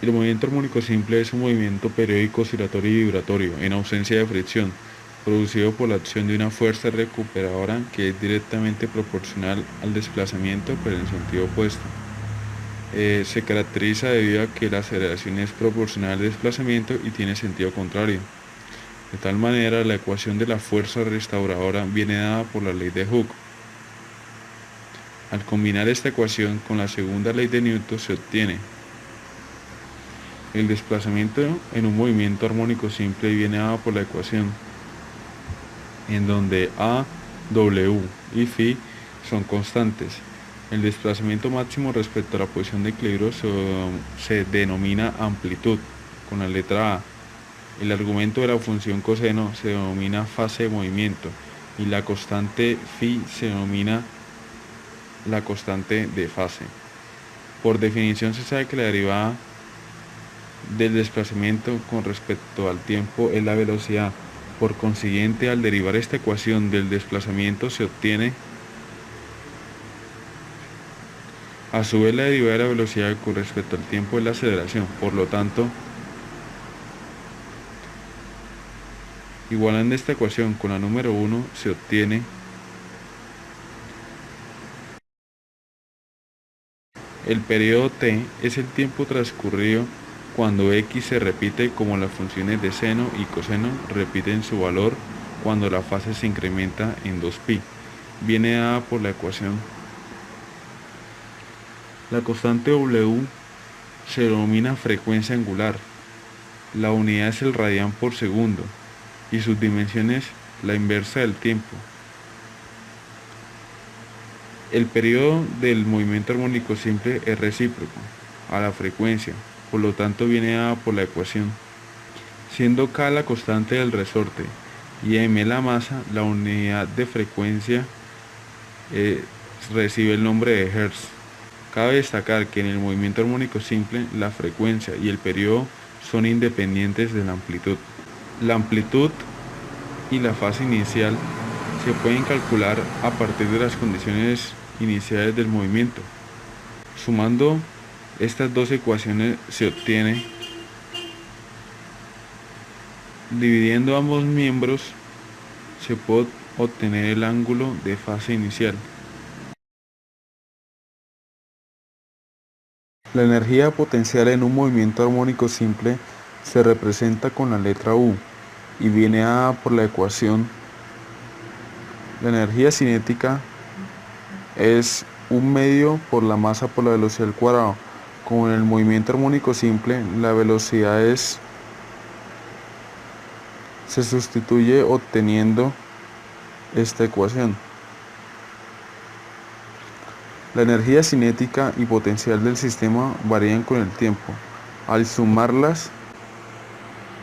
El movimiento armónico simple es un movimiento periódico oscilatorio y vibratorio, en ausencia de fricción, producido por la acción de una fuerza recuperadora que es directamente proporcional al desplazamiento, pero en sentido opuesto. Se caracteriza debido a que la aceleración es proporcional al desplazamiento y tiene sentido contrario. De tal manera, la ecuación de la fuerza restauradora viene dada por la ley de Hooke. Al combinar esta ecuación con la segunda ley de Newton se obtiene el desplazamiento en un movimiento armónico simple viene dado por la ecuación, en donde A, W y Φ son constantes. El desplazamiento máximo respecto a la posición de equilibrio se denomina amplitud, con la letra A. El argumento de la función coseno se denomina fase de movimiento y la constante Φ se denomina la constante de fase. Por definición se sabe que la derivada del desplazamiento con respecto al tiempo es la velocidad. Por consiguiente, al derivar esta ecuación del desplazamiento se obtiene a su vez la derivada de la velocidad con respecto al tiempo es la aceleración. Por lo tanto, igualando esta ecuación con la número 1 se obtiene el periodo t es el tiempo transcurrido cuando x se repite, como las funciones de seno y coseno repiten su valor cuando la fase se incrementa en 2π. Viene dada por la ecuación. La constante W se denomina frecuencia angular. La unidad es el radián por segundo y sus dimensiones la inversa del tiempo. El periodo del movimiento armónico simple es recíproco a la frecuencia, por lo tanto viene dada por la ecuación. Siendo K la constante del resorte y m la masa, la unidad de frecuencia recibe el nombre de Hertz. Cabe destacar que en el movimiento armónico simple la frecuencia y el periodo son independientes de la amplitud. La amplitud y la fase inicial se pueden calcular a partir de las condiciones iniciales del movimiento. Sumando estas dos ecuaciones se obtiene, dividiendo ambos miembros, se puede obtener el ángulo de fase inicial. La energía potencial en un movimiento armónico simple se representa con la letra U y viene dada por la ecuación. La energía cinética es un medio por la masa por la velocidad al cuadrado. Como en el movimiento armónico simple, la velocidad se sustituye obteniendo esta ecuación. La energía cinética y potencial del sistema varían con el tiempo. Al sumarlas,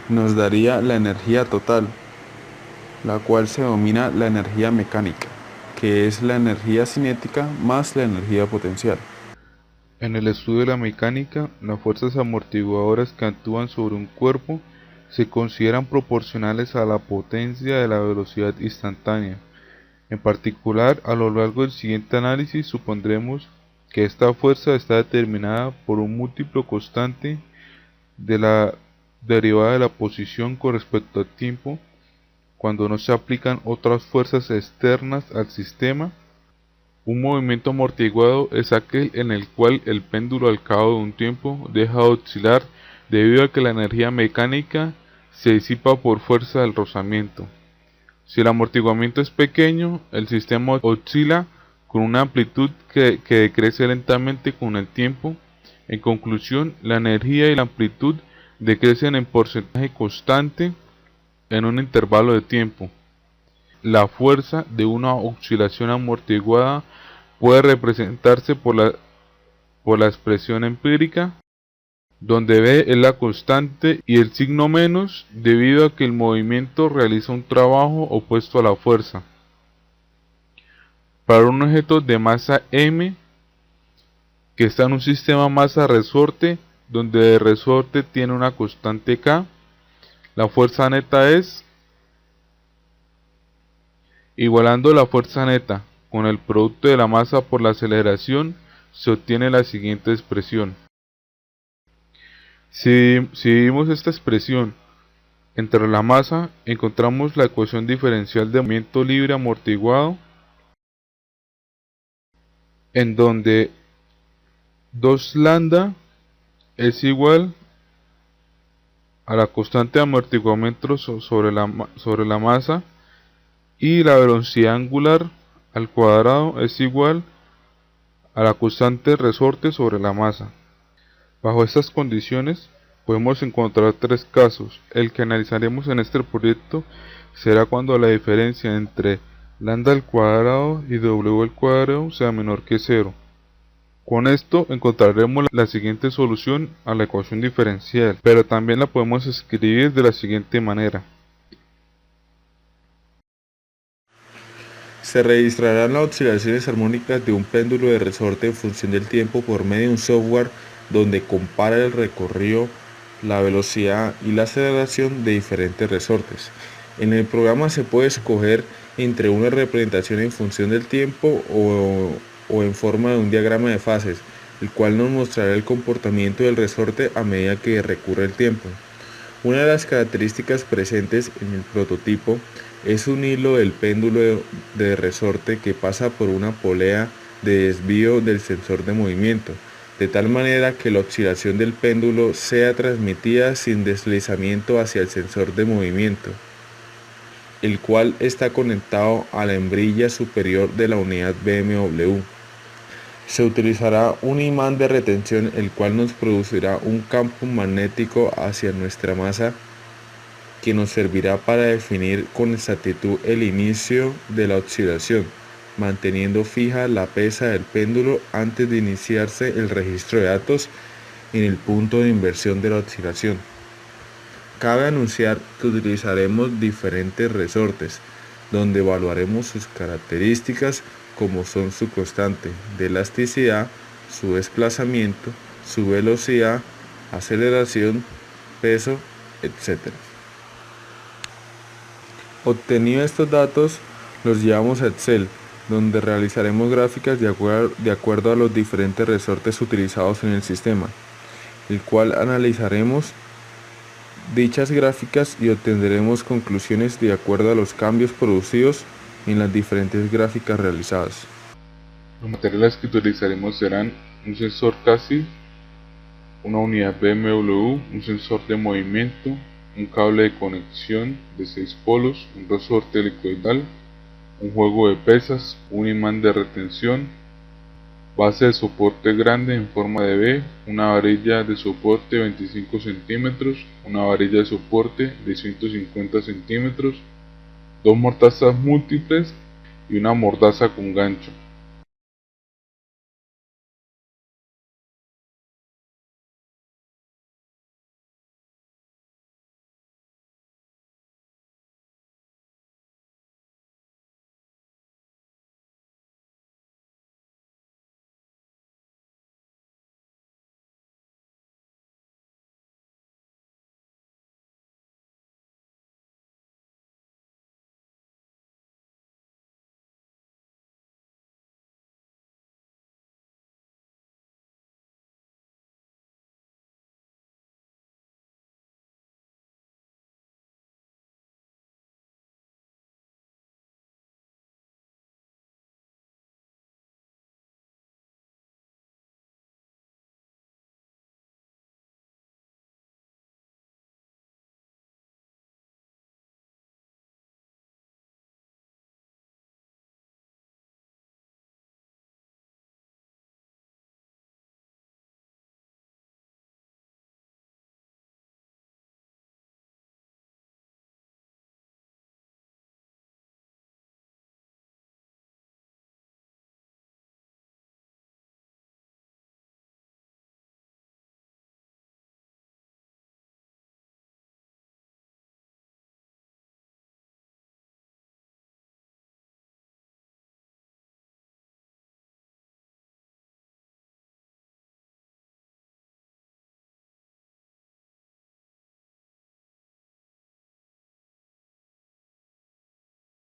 nos daría la energía total, la cual se denomina la energía mecánica, que es la energía cinética más la energía potencial. En el estudio de la mecánica, las fuerzas amortiguadoras que actúan sobre un cuerpo se consideran proporcionales a la potencia de la velocidad instantánea. En particular, a lo largo del siguiente análisis supondremos que esta fuerza está determinada por un múltiplo constante de la derivada de la posición con respecto al tiempo, cuando no se aplican otras fuerzas externas al sistema. Un movimiento amortiguado es aquel en el cual el péndulo al cabo de un tiempo deja de oscilar debido a que la energía mecánica se disipa por fuerza del rozamiento. Si el amortiguamiento es pequeño, el sistema oscila con una amplitud que decrece lentamente con el tiempo. En conclusión, la energía y la amplitud decrecen en porcentaje constante en un intervalo de tiempo. La fuerza de una oscilación amortiguada puede representarse por la expresión empírica, donde B es la constante y el signo menos debido a que el movimiento realiza un trabajo opuesto a la fuerza. Para un objeto de masa m que está en un sistema masa-resorte, donde el resorte tiene una constante k, la fuerza neta es, igualando la fuerza neta con el producto de la masa por la aceleración, se obtiene la siguiente expresión. Si dividimos esta expresión entre la masa, encontramos la ecuación diferencial de movimiento libre amortiguado, en donde 2 lambda es igual a la constante de amortiguamiento sobre la masa, y la velocidad angular al cuadrado es igual a la constante de resorte sobre la masa. Bajo estas condiciones podemos encontrar 3 casos. El que analizaremos en este proyecto será cuando la diferencia entre lambda al cuadrado y w al cuadrado sea menor que 0. Con esto encontraremos la siguiente solución a la ecuación diferencial, pero también la podemos escribir de la siguiente manera. Se registrarán las oscilaciones armónicas de un péndulo de resorte en función del tiempo por medio de un software donde compara el recorrido, la velocidad y la aceleración de diferentes resortes. En el programa se puede escoger entre una representación en función del tiempo o en forma de un diagrama de fases, el cual nos mostrará el comportamiento del resorte a medida que recurre el tiempo. Una de las características presentes en el prototipo es un hilo del péndulo de resorte que pasa por una polea de desvío del sensor de movimiento, de tal manera que la oscilación del péndulo sea transmitida sin deslizamiento hacia el sensor de movimiento, el cual está conectado a la hembrilla superior de la unidad BMW. Se utilizará un imán de retención, el cual nos producirá un campo magnético hacia nuestra masa que nos servirá para definir con exactitud el inicio de la oscilación, manteniendo fija la pesa del péndulo antes de iniciarse el registro de datos en el punto de inversión de la oscilación. Cabe anunciar que utilizaremos diferentes resortes, donde evaluaremos sus características como son su constante de elasticidad, su desplazamiento, su velocidad, aceleración, peso, etc. Obtenidos estos datos, los llevamos a Excel, donde realizaremos gráficas de acuerdo a los diferentes resortes utilizados en el sistema, el cual analizaremos dichas gráficas y obtendremos conclusiones de acuerdo a los cambios producidos en las diferentes gráficas realizadas. Los materiales que utilizaremos serán un sensor CASI, una unidad BMW, un sensor de movimiento, un cable de conexión de 6 polos, un resorte helicoidal, un juego de pesas, un imán de retención, base de soporte grande en forma de V, una varilla de soporte de 25 centímetros, una varilla de soporte de 150 centímetros, 2 mordazas múltiples y una mordaza con gancho.